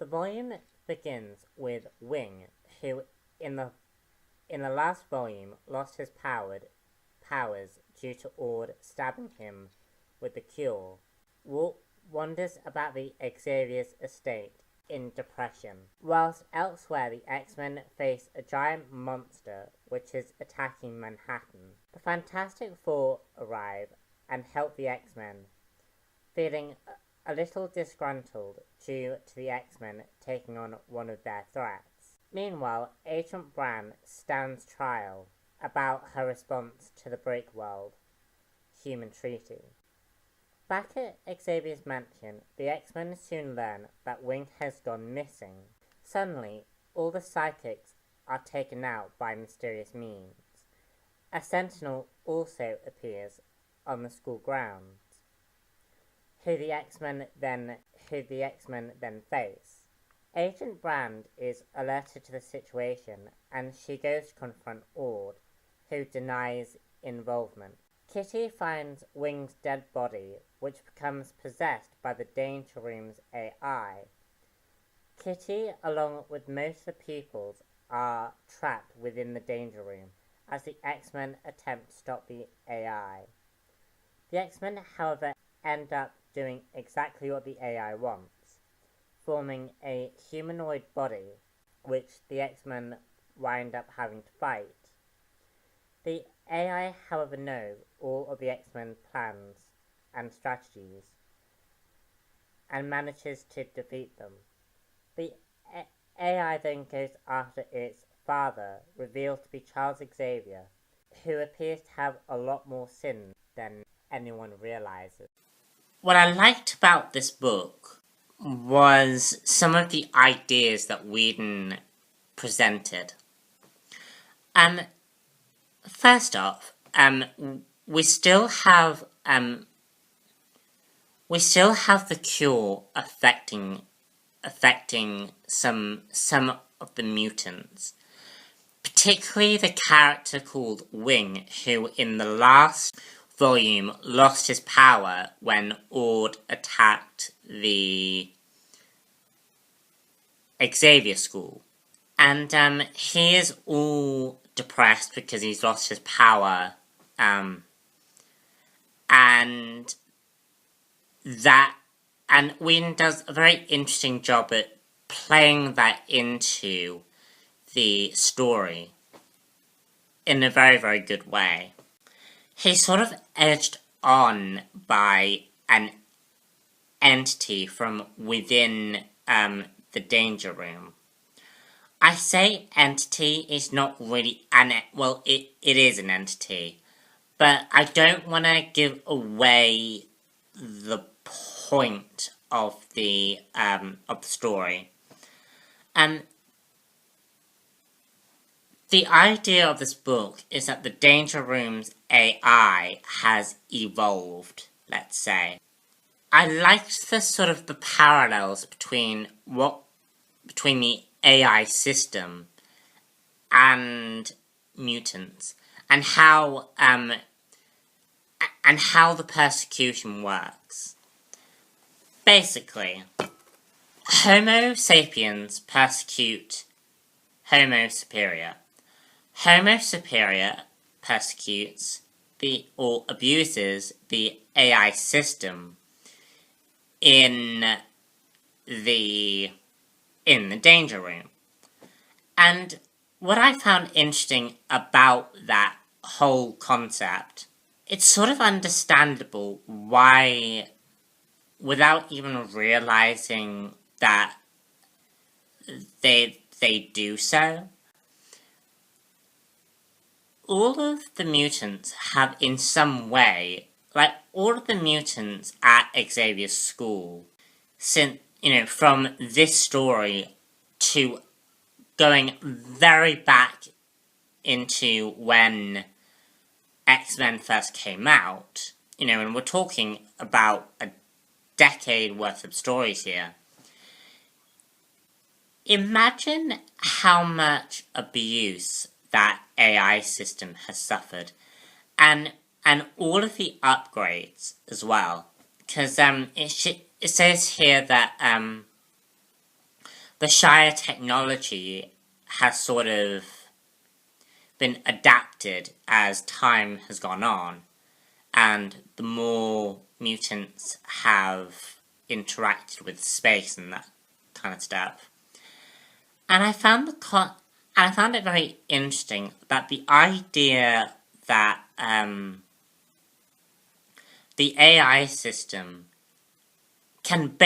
The volume begins with Wing, who in the last volume lost his powers due to Ord stabbing him with the cure. Walt wanders about the Xavier's estate in depression, whilst elsewhere the X-Men face a giant monster which is attacking Manhattan. The Fantastic Four arrive and help the X-Men, feeling a little disgruntled due to the X-Men taking on one of their threats. Meanwhile, Agent Brand stands trial about her response to the Breakworld Human Treaty. Back at Xavier's mansion, the X-Men soon learn that Wing has gone missing. Suddenly, all the psychics are taken out by mysterious means. A sentinel also appears on the school grounds, who the X-Men then face. Agent Brand is alerted to the situation, and she goes to confront Ord, who denies involvement. Kitty finds Wing's dead body, which becomes possessed by the Danger Room's AI. Kitty, along with most of the pupils, are trapped within the Danger Room as the X-Men attempt to stop the AI. The X-Men, however, end up doing exactly what the AI wants, forming a humanoid body, which the X-Men wind up having to fight. The AI, however, knows all of the X-Men plans and strategies, and manages to defeat them. The AI then goes after its father, revealed to be Charles Xavier, who appears to have a lot more sins than anyone realizes. What I liked about this book was some of the ideas that Whedon presented. First off, we still have the cure affecting some of the mutants, particularly the character called Wing, who in the last volume lost his power when Ord attacked the Xavier School. And he is all depressed because he's lost his power, and Whedon does a very interesting job at playing that into the story in a very, very good way. He's sort of edged on by an entity from within the Danger Room. I say entity is not really it is an entity, but I don't want to give away the point of the story. The idea of this book is that the Danger Room's AI has evolved, let's say. I liked the parallels between the AI system and mutants, and how the persecution works. Basically, Homo sapiens persecute Homo superior. Homo superior persecutes or abuses the AI system in the Danger Room. And what I found interesting about that whole concept, it's sort of understandable why, without even realizing that they do so, all of the mutants have in some way, all of the mutants at Xavier's school, since, from this story to going very back into when X-Men first came out, and we're talking about a decade worth of stories here. Imagine how much abuse that AI system has suffered, and all of the upgrades as well, because it says here that the Shire technology has sort of been adapted as time has gone on, and the more mutants have interacted with space and that kind of stuff. And I found it very interesting that the idea that the AI system could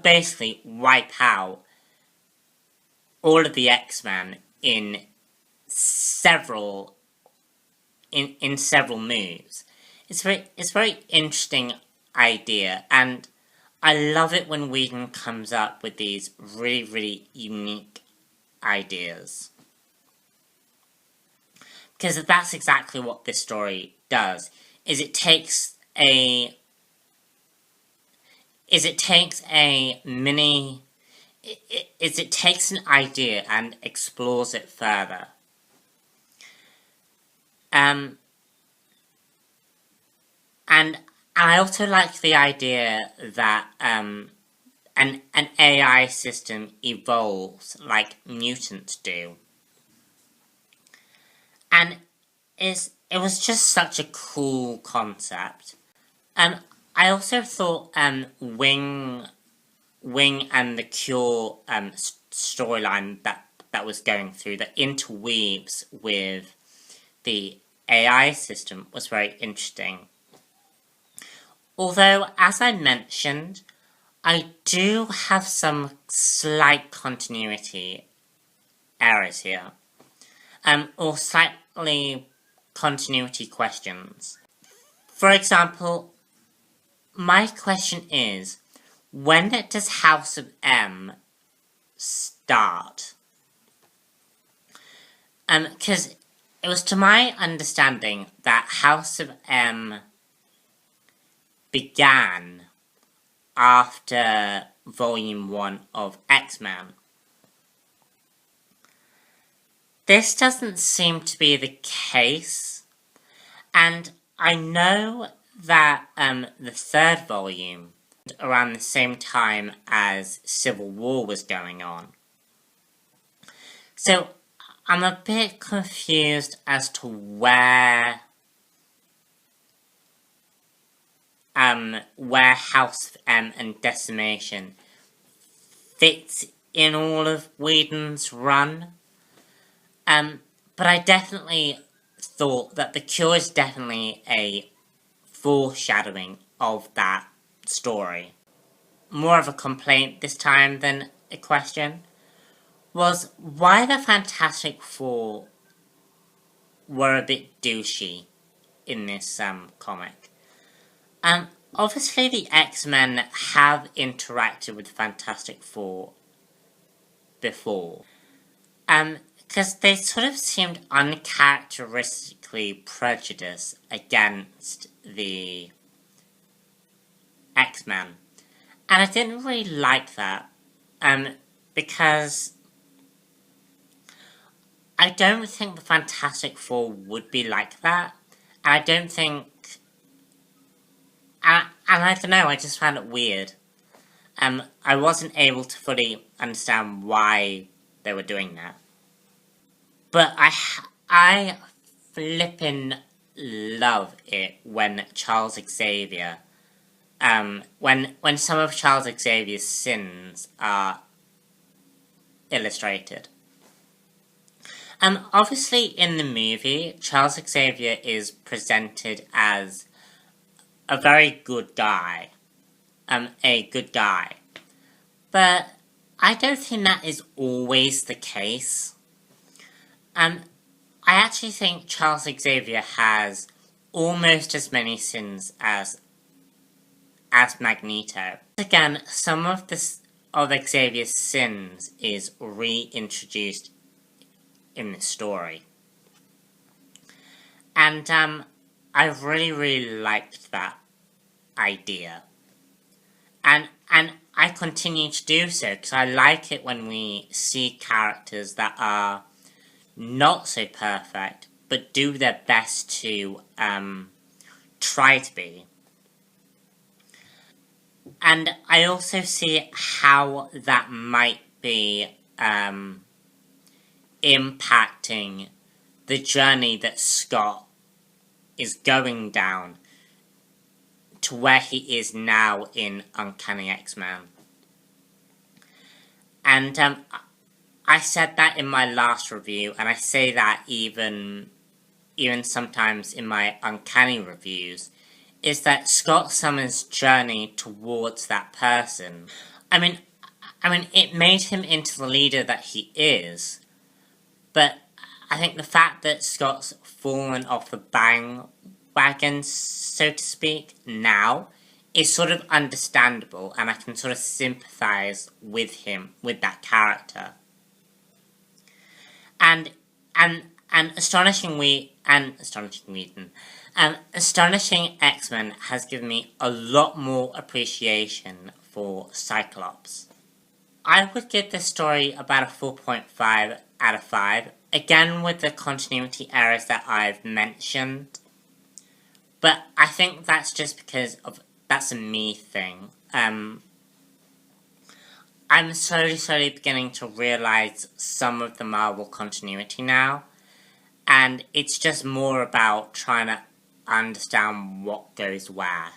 basically wipe out all of the X-Men in several moves. It's very interesting idea, and I love it when Whedon comes up with these really unique ideas, because that's exactly what this story does. It takes an idea and explores it further. And I also like the idea that an AI system evolves like mutants do. And it was just such a cool concept. I also thought Wing and the Cure storyline that was going through, that interweaves with the AI system, was very interesting. Although, as I mentioned, I do have some slight continuity errors here, or slightly continuity questions. For example, my question is, when does House of M start? Because it was to my understanding that House of M began after Volume 1 of X-Men. This doesn't seem to be the case, and I know that the third volume, around the same time as Civil War was going on. So I'm a bit confused as to where House of M and Decimation fits in all of Whedon's run. But I definitely thought that the Cure is definitely a foreshadowing of that story. More of a complaint this time than a question was why the Fantastic Four were a bit douchey in this comic. Obviously the X-Men have interacted with Fantastic Four before. Because they sort of seemed uncharacteristically prejudiced against the X-Men. And I didn't really like that. Because I don't think the Fantastic Four would be like that. And I don't think... And I don't know, I just found it weird. I wasn't able to fully understand why they were doing that. But I flippin' love it when Charles Xavier, when some of Charles Xavier's sins are illustrated. Obviously in the movie, Charles Xavier is presented as a very good guy. A good guy. But I don't think that is always the case. I actually think Charles Xavier has almost as many sins as Magneto. Again, some of Xavier's sins is reintroduced in this story. And I really liked that idea. And I continue to do so, because I like it when we see characters that are not so perfect, but do their best to try to be. And I also see how that might be impacting the journey that Scott is going down to where he is now in Uncanny X-Men. And I said that in my last review, and I say that even sometimes in my Uncanny reviews, is that Scott Summers' journey towards that person. I mean, it made him into the leader that he is, but I think the fact that Scott's fallen off the bandwagon, so to speak, now, is sort of understandable, and I can sort of sympathise with him, with that character. And Astonishing X-Men has given me a lot more appreciation for Cyclops. I would give this story about a 4.5 out of 5, again with the continuity errors that I've mentioned. But I think that's just because that's a me thing. I'm slowly beginning to realize some of the Marvel continuity now, and it's just more about trying to understand what goes where.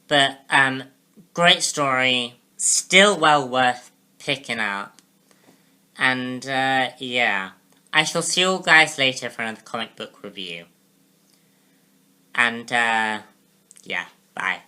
But, great story, still well worth picking up, and, yeah. I shall see you all guys later for another comic book review. And, yeah, bye.